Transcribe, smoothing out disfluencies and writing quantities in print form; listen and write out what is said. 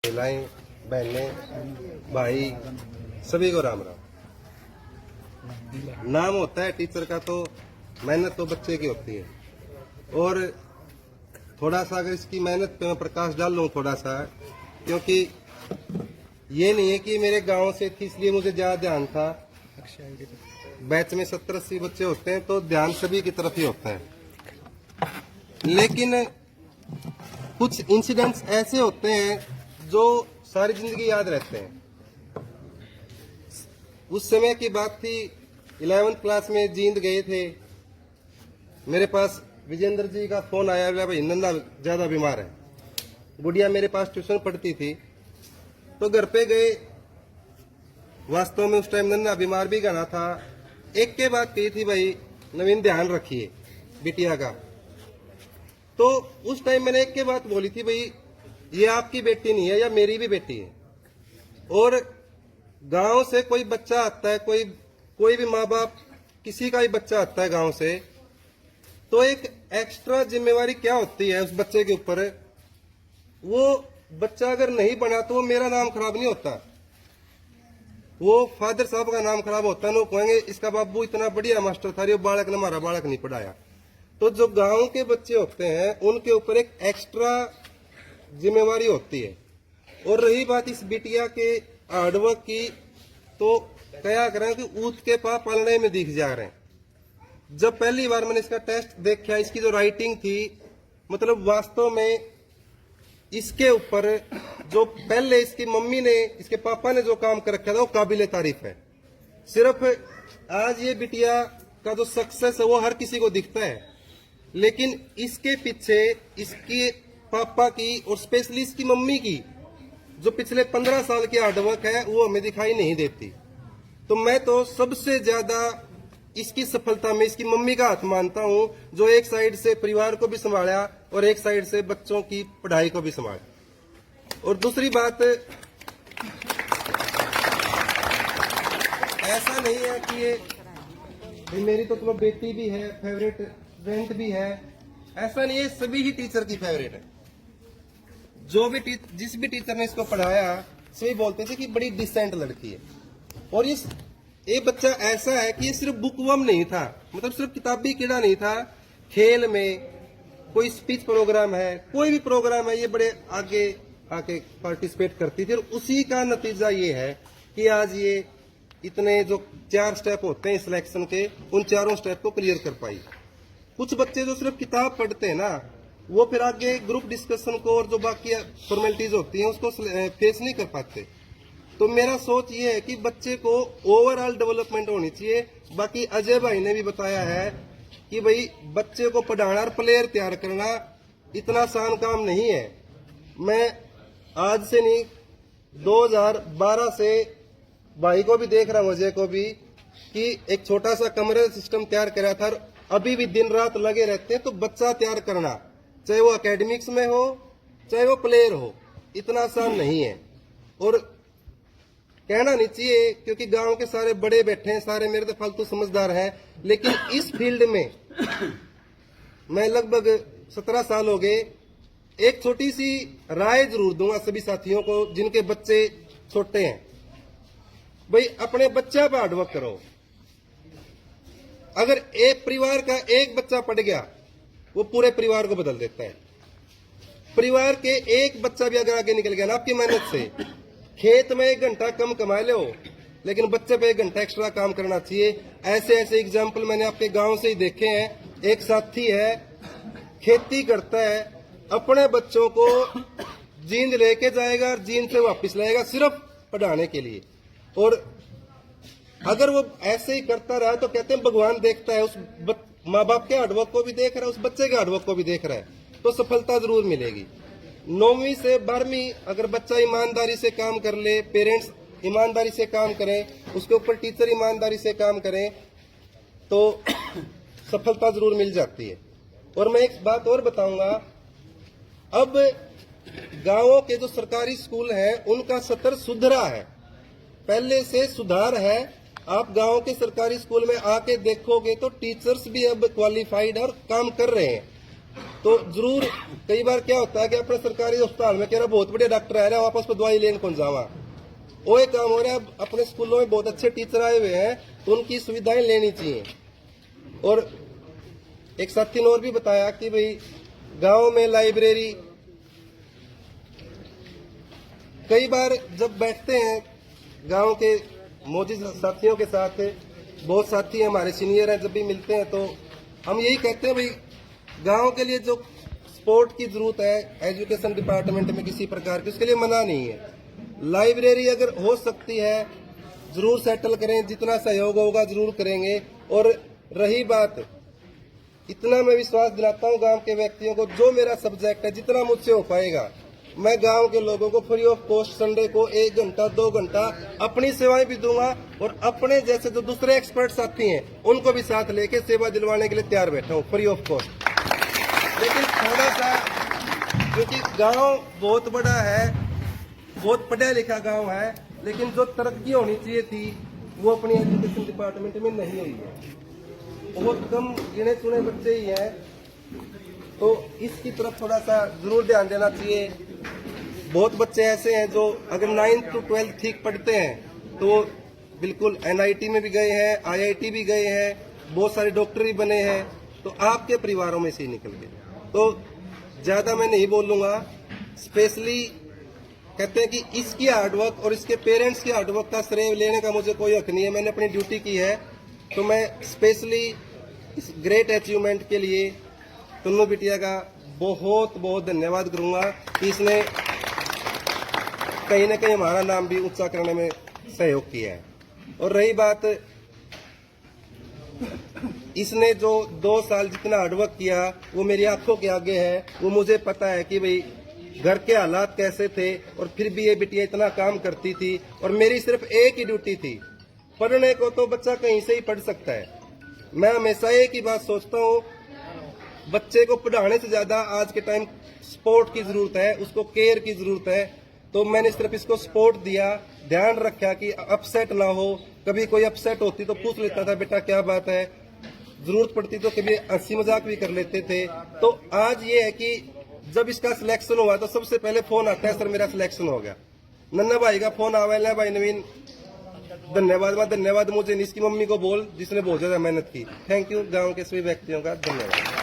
महिलाएं, बहनें, भाई, सभी को राम राम। नाम होता है टीचर का तो मेहनत तो बच्चे की होती है। और थोड़ा सा अगर इसकी मेहनत पे मैं प्रकाश डाल लूं थोड़ा सा, क्योंकि ये नहीं है कि मेरे गांव से थी इसलिए मुझे ज्यादा ध्यान था। बैच में 70-80 बच्चे होते हैं तो ध्यान सभी की तरफ ही होता है, लेकिन कुछ इंसिडेंट्स ऐसे होते हैं जो सारी जिंदगी याद रहते हैं। उस समय की बात थी, 11th क्लास में जींद गए थे, मेरे पास विजेंद्र जी का फोन आया, भाई नंदा ज्यादा बीमार है। गुड़िया मेरे पास ट्यूशन पढ़ती थी, तो घर पे गए। वास्तव में उस टाइम नन्ना बीमार भी गाना था। एक के बाद कही थी, भाई नवीन ध्यान रखिए बिटिया का। तो उस टाइम मैंने एक के बात बोली थी, भाई ये आपकी बेटी नहीं है, या मेरी भी बेटी है। और गांव से कोई बच्चा आता है, कोई भी माँ बाप, किसी का भी बच्चा आता है गांव से, तो एक एक्स्ट्रा जिम्मेवारी क्या होती है उस बच्चे के ऊपर। वो बच्चा अगर नहीं बना तो वो मेरा नाम खराब नहीं होता, वो फादर साहब का नाम खराब होता है। वो कहेंगे इसका बाबू इतना बढ़िया मास्टर था, ये बालक ने हमारा बालक नहीं पढ़ाया। तो जो गांव के बच्चे होते हैं उनके ऊपर एक एक्स्ट्रा जिम्मेवारी होती है। और रही बात इस बिटिया के हार्डवर्क की, तो क्या करें कि ऊत के पा पालने में दिख जा रहे हैं। जब पहली बार मैंने इसका टेस्ट देखा, इसकी जो राइटिंग थी, मतलब वास्तव में इसके ऊपर जो पहले इसकी मम्मी ने, इसके पापा ने जो काम कर रखा था वो काबिले तारीफ है। सिर्फ आज ये बिटिया का जो सक्सेस है वो हर किसी को दिखता है, लेकिन इसके पीछे इसके पापा की और स्पेशली इसकी मम्मी की जो पिछले 15 साल की हार्डवर्क है वो हमें दिखाई नहीं देती। तो मैं तो सबसे ज्यादा इसकी सफलता में इसकी मम्मी का हाथ मानता हूं, जो एक साइड से परिवार को भी संभाला और एक साइड से बच्चों की पढ़ाई को भी संभाला। और दूसरी बात, ऐसा नहीं है कि ये मेरी तो तुम्हें बेटी भी है, फेवरेट स्टूडेंट भी है, ऐसा नहीं है। सभी ही टीचर की फेवरेट है। जो भी जिस भी टीचर ने इसको पढ़ाया सभी बोलते थे कि बड़ी डिसेंट लड़की है। और ये बच्चा ऐसा है कि ये सिर्फ बुकवर्म नहीं था, मतलब सिर्फ किताबी कीड़ा नहीं था। खेल में कोई स्पीच प्रोग्राम है, कोई भी प्रोग्राम है, ये बड़े आगे आके पार्टिसिपेट करती थी। और उसी का नतीजा ये है कि आज ये इतने जो 4 स्टेप होते हैं सिलेक्शन के, उन चारों स्टेप को क्लियर कर पाई। कुछ बच्चे जो सिर्फ किताब पढ़ते हैं ना, वो फिर आगे ग्रुप डिस्कशन को और जो बाकी फॉर्मेलिटीज होती हैं उसको फेस नहीं कर पाते। तो मेरा सोच ये है कि बच्चे को ओवरऑल डेवलपमेंट होनी चाहिए। बाकी अजय भाई ने भी बताया है कि भाई बच्चे को पढ़ाना और प्लेयर तैयार करना इतना आसान काम नहीं है। मैं आज से नहीं, 2012 से भाई को भी देख रहा हूं, अजय को भी, कि एक छोटा सा कमरे सिस्टम तैयार करा था। अभी भी दिन रात लगे रहते हैं। तो बच्चा तैयार करना, चाहे वो एकेडमिक्स में हो चाहे वो प्लेयर हो, इतना आसान नहीं है। और कहना नहीं चाहिए क्योंकि गांव के सारे बड़े बैठे हैं, सारे मेरे तो फालतू समझदार हैं, लेकिन इस फील्ड में मैं लगभग 17 साल हो गए। एक छोटी सी राय जरूर दूंगा सभी साथियों को जिनके बच्चे छोटे हैं, भाई अपने बच्चा पर हार्डवर्क करो। अगर एक परिवार का एक बच्चा पढ़ गया, वो पूरे परिवार को बदल देता है। परिवार के एक बच्चा भी अगर आगे निकल गया ना आपकी मेहनत से, खेत में 1 घंटा कम कमा लो, लेकिन बच्चे पे 1 घंटा एक्स्ट्रा काम करना चाहिए। ऐसे ऐसे एग्जाम्पल मैंने आपके गांव से ही देखे हैं। एक साथी है, खेती करता है, अपने बच्चों को जींद लेके जाएगा और जींद से वापस लाएगा सिर्फ पढ़ाने के लिए। और अगर वो ऐसे ही करता रहा तो कहते हैं भगवान देखता है, उस माँ बाप के हार्डवर्क को भी देख रहा है, उस बच्चे के हार्डवर्क को भी देख रहा है, तो सफलता जरूर मिलेगी। 9वीं से 12वीं अगर बच्चा ईमानदारी से काम कर ले, पेरेंट्स ईमानदारी से काम करें, उसके ऊपर टीचर ईमानदारी से काम करें, तो सफलता जरूर मिल जाती है। और मैं एक बात और बताऊंगा, अब गांवों के जो सरकारी स्कूल हैं उनका स्तर सुधरा है, पहले से सुधार है। आप गांव के सरकारी स्कूल में आके देखोगे तो टीचर्स भी अब क्वालिफाइड और काम कर रहे हैं। तो जरूर कई बार क्या होता है कि अपने सरकारी अस्पताल में कह रहा बहुत बढ़िया डॉक्टर आ रहा है, वापस पर दवाई लेने कौन जावा। वो एक काम हो रहा है, अपने स्कूलों में बहुत अच्छे टीचर आए हुए हैं तो उनकी सुविधाएं लेनी चाहिए। और एक साथी ने और भी बताया कि भाई गांव में लाइब्रेरी, कई बार जब बैठते हैं गांव के मौजूद साथियों के साथ, बहुत साथी हमारे सीनियर हैं, जब भी मिलते हैं तो हम यही कहते हैं भाई गांव के लिए जो स्पोर्ट की जरूरत है एजुकेशन डिपार्टमेंट में किसी प्रकार की, उसके लिए मना नहीं है। लाइब्रेरी अगर हो सकती है जरूर सेटल करें, जितना सहयोग होगा जरूर करेंगे। और रही बात, इतना मैं विश्वास दिलाता हूं गांव के व्यक्तियों को, जो मेरा सब्जेक्ट है जितना मुझसे हो पाएगा मैं गांव के लोगों को फ्री ऑफ कॉस्ट संडे को 1 घंटा 2 घंटा अपनी सेवाएं भी दूंगा, और अपने जैसे जो दूसरे एक्सपर्ट साथी हैं उनको भी साथ लेके सेवा दिलवाने के लिए तैयार बैठा हूं फ्री ऑफ कॉस्ट। लेकिन थोड़ा सा, क्योंकि गांव बहुत बड़ा है, बहुत पढ़ा लिखा गांव है, लेकिन जो तरक्की होनी चाहिए थी वो अपनी एजुकेशन डिपार्टमेंट में नहीं हुई है। बहुत कम गिने चुने बच्चे ही हैं, तो इसकी तरफ थोड़ा सा जरूर ध्यान देना चाहिए। बहुत बच्चे ऐसे हैं जो अगर 9th to 12th ठीक पढ़ते हैं तो बिल्कुल NIT में भी गए हैं, IIT भी गए हैं, बहुत सारे डॉक्टर भी बने हैं, तो आपके परिवारों में से ही निकल गए। तो ज्यादा मैं नहीं बोलूंगा। स्पेशली कहते हैं कि इसकी हार्डवर्क और इसके पेरेंट्स की हार्डवर्क का श्रेय लेने का मुझे कोई हक नहीं है, मैंने अपनी ड्यूटी की है। तो मैं स्पेशली इस ग्रेट अचीवमेंट के लिए टुन्नू बिटिया का बहुत बहुत धन्यवाद करूंगा कि इसने कहीं ना कहीं हमारा नाम भी ऊंचा करने में सहयोग किया है। और रही बात, इसने जो 2 साल जितना हार्डवर्क किया वो मेरी आंखों के आगे है। वो मुझे पता है कि भाई घर के हालात कैसे थे, और फिर भी ये बिटिया इतना काम करती थी। और मेरी सिर्फ एक ही ड्यूटी थी, पढ़ने को तो बच्चा कहीं से ही पढ़ सकता है। मैं हमेशा एक ही बात सोचता हूँ, बच्चे को पढ़ाने से ज्यादा आज के टाइम स्पोर्ट की जरूरत है, उसको केयर की जरूरत है। तो मैंने सिर्फ इसको सपोर्ट दिया, ध्यान रखा कि अपसेट ना हो। कभी कोई अपसेट होती तो पूछ लेता था बेटा क्या बात है, जरूरत पड़ती तो कभी हंसी मजाक भी कर लेते थे। तो आज ये है कि जब इसका सिलेक्शन हुआ तो सबसे पहले फोन आता है, सर मेरा सिलेक्शन हो गया। नन्ना भाई का फोन आवा, भाई नवीन धन्यवाद मुझे इसकी मम्मी को बोल जिसने बहुत ज्यादा मेहनत की। Thank you. गांव के सभी व्यक्तियों का धन्यवाद।